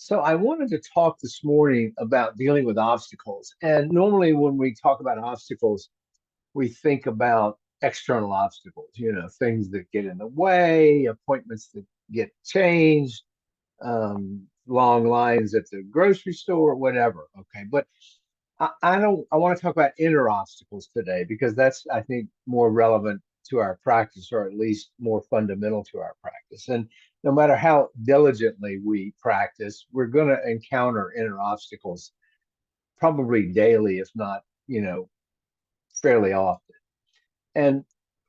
So I wanted to talk this morning about dealing with obstacles. And normally when we talk about obstacles, we think about external obstacles, things that get in the way, appointments that get changed, long lines at the grocery store, whatever. Okay. But I want to talk about inner obstacles today because that's, I think, more relevant to our practice, or at least more fundamental to our practice. And no matter how diligently we practice, we're going to encounter inner obstacles probably daily, if not, fairly often. And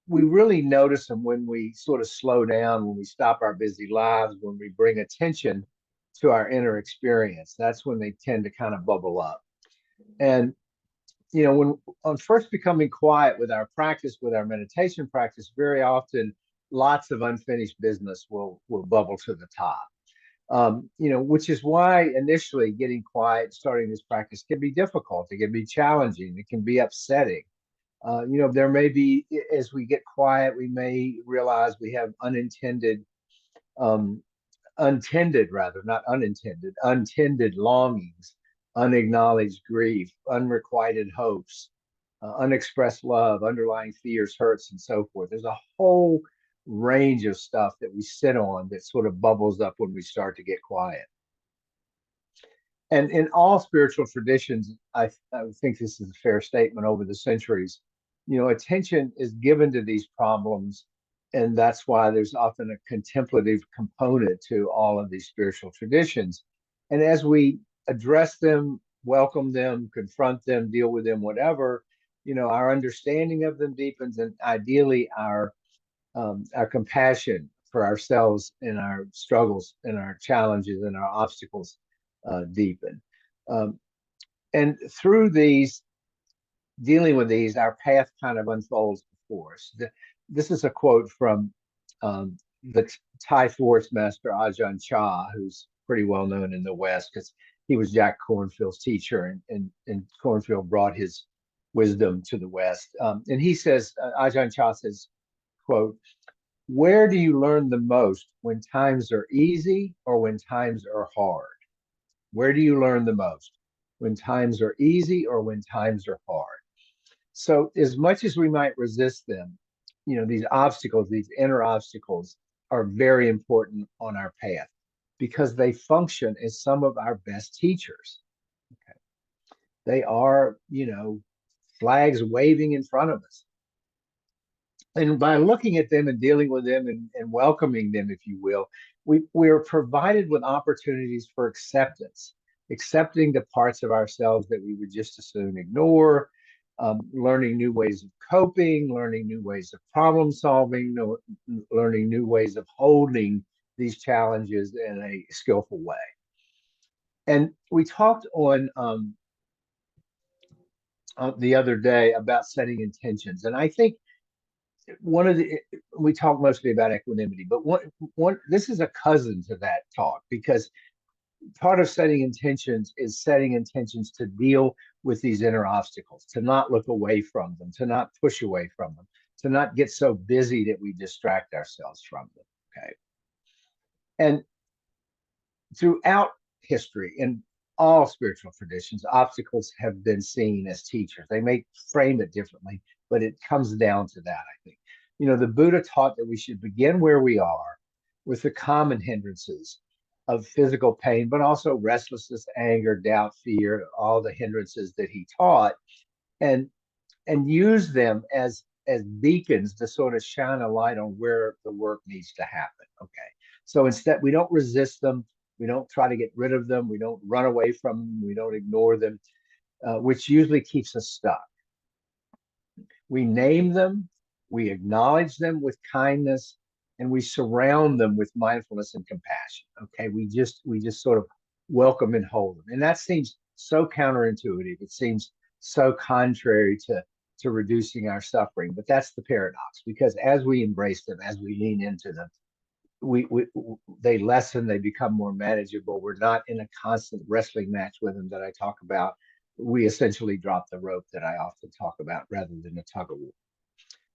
we really notice them when we sort of slow down, when we stop our busy lives, when we bring attention to our inner experience. That's when they tend to kind of bubble up. And when on first becoming quiet with our practice, with our meditation practice, very often lots of unfinished business will bubble to the top. Which is why initially getting quiet, starting this practice can be difficult. It can be challenging. It can be upsetting. There may be, as we get quiet, we may realize we have um, untended rather, not unintended, untended longings, unacknowledged grief, unrequited hopes, unexpressed love, underlying fears, hurts, and so forth. There's a whole range of stuff that we sit on that sort of bubbles up when we start to get quiet. And in all spiritual traditions, I think this is a fair statement over the centuries. Attention is given to these problems, and that's why there's often a contemplative component to all of these spiritual traditions. And as we address them, welcome them, confront them, deal with them, whatever, our understanding of them deepens, and ideally our compassion for ourselves and our struggles and our challenges and our obstacles deepen. Um, and through these, dealing with these, our path kind of unfolds before us. This is a quote from the Thai forest master Ajahn Chah, who's pretty well known in the West because he was Jack Kornfield's teacher, and Kornfield brought his wisdom to the West. And he says, Ajahn Chah says, quote, "Where do you learn the most, when times are easy or when times are hard? Where do you learn the most? When times are easy or when times are hard?" So, as much as we might resist them, these obstacles, these inner obstacles, are very important on our path because they function as some of our best teachers. Okay. They are, flags waving in front of us. And by looking at them and dealing with them and welcoming them, if you will, we're provided with opportunities for acceptance, accepting the parts of ourselves that we would just as soon ignore, learning new ways of coping, learning new ways of problem solving, learning new ways of holding these challenges in a skillful way. And we talked on the other day about setting intentions. And I think one of the we talk mostly about equanimity, but one this is a cousin to that talk because part of setting intentions is setting intentions to deal with these inner obstacles, to not look away from them, to not push away from them, to not get so busy that we distract ourselves from them. Okay. And throughout history, in all spiritual traditions, obstacles have been seen as teachers. They may frame it differently, but it comes down to that, I think. The Buddha taught that we should begin where we are with the common hindrances of physical pain, but also restlessness, anger, doubt, fear, all the hindrances that he taught, and use them as beacons to sort of shine a light on where the work needs to happen. Okay. So instead, we don't resist them. We don't try to get rid of them. We don't run away from them. We don't ignore them, which usually keeps us stuck. We name them, we acknowledge them with kindness, and we surround them with mindfulness and compassion. Okay. We just sort of welcome and hold them. And that seems so counterintuitive. It seems so contrary to reducing our suffering. But that's the paradox, because as we embrace them, as we lean into them, we they lessen, they become more manageable. We're not in a constant wrestling match with them that I talk about. We essentially drop the rope that I often talk about rather than a tug of war.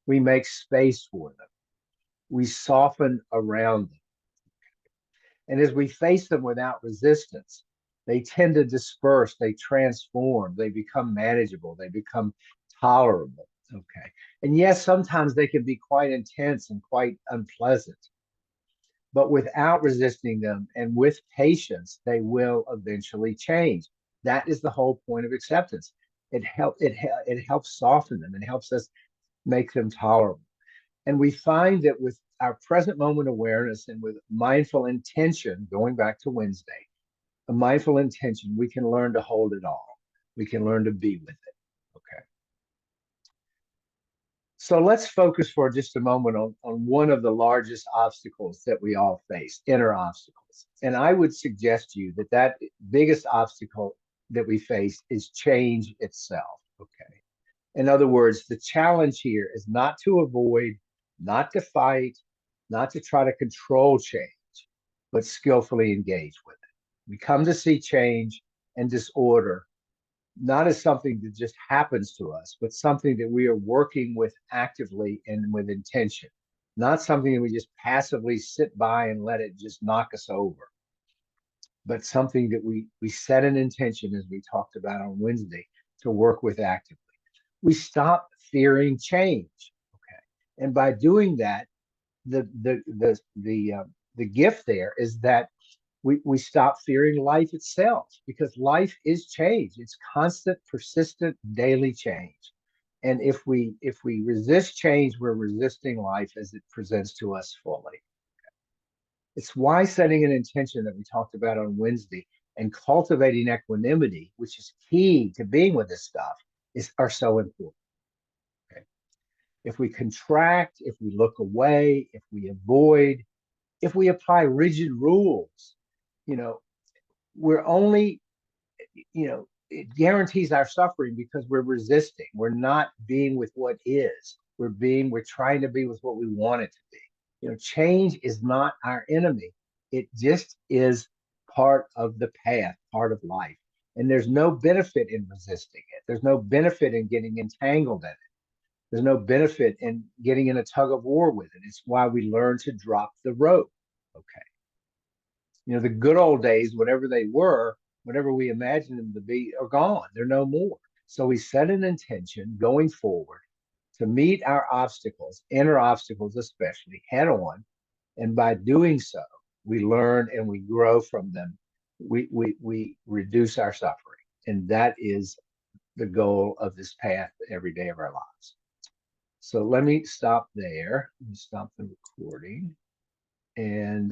We make space for them. We soften around them. And as we face them without resistance, they tend to disperse, they transform, they become manageable, they become tolerable. Okay. And yes, sometimes they can be quite intense and quite unpleasant, but without resisting them and with patience, they will eventually change. That is the whole point of acceptance. It helps soften them. It helps us make them tolerable. And we find that with our present moment awareness and with mindful intention, going back to Wednesday, a mindful intention, we can learn to hold it all. We can learn to be with it. Okay. So let's focus for just a moment on one of the largest obstacles that we all face, inner obstacles. And I would suggest to you that that biggest obstacle that we face is change itself. Okay. In other words, the challenge here is not to avoid, not to fight, not to try to control change, but skillfully engage with it. We come to see change and disorder not as something that just happens to us, but something that we are working with actively and with intention, not something that we just passively sit by and let it just knock us over, but something that we set an intention, as we talked about on Wednesday, to work with actively. We stop fearing change. Okay. And by doing that, the gift there is that we stop fearing life itself, because life is change. It's constant, persistent, daily change. And if we resist change, we're resisting life as it presents to us fully. It's why setting an intention that we talked about on Wednesday and cultivating equanimity, which is key to being with this stuff, are so important. Okay. If we contract, if we look away, if we avoid, if we apply rigid rules, you know, we're only, it guarantees our suffering because we're resisting. We're not being with what is. We're trying to be with what we want it to be. Change is not our enemy. It just is part of the path, part of life. And there's no benefit in resisting it. There's no benefit in getting entangled in it. There's no benefit in getting in a tug of war with it. It's why we learn to drop the rope. Okay. The good old days, whatever they were, whatever we imagined them to be, are gone. They're no more. So we set an intention going forward to meet our obstacles, inner obstacles especially, head on. And by doing so, we learn and we grow from them. We reduce our suffering. And that is the goal of this path every day of our lives. So let me stop there. Let me stop the recording. And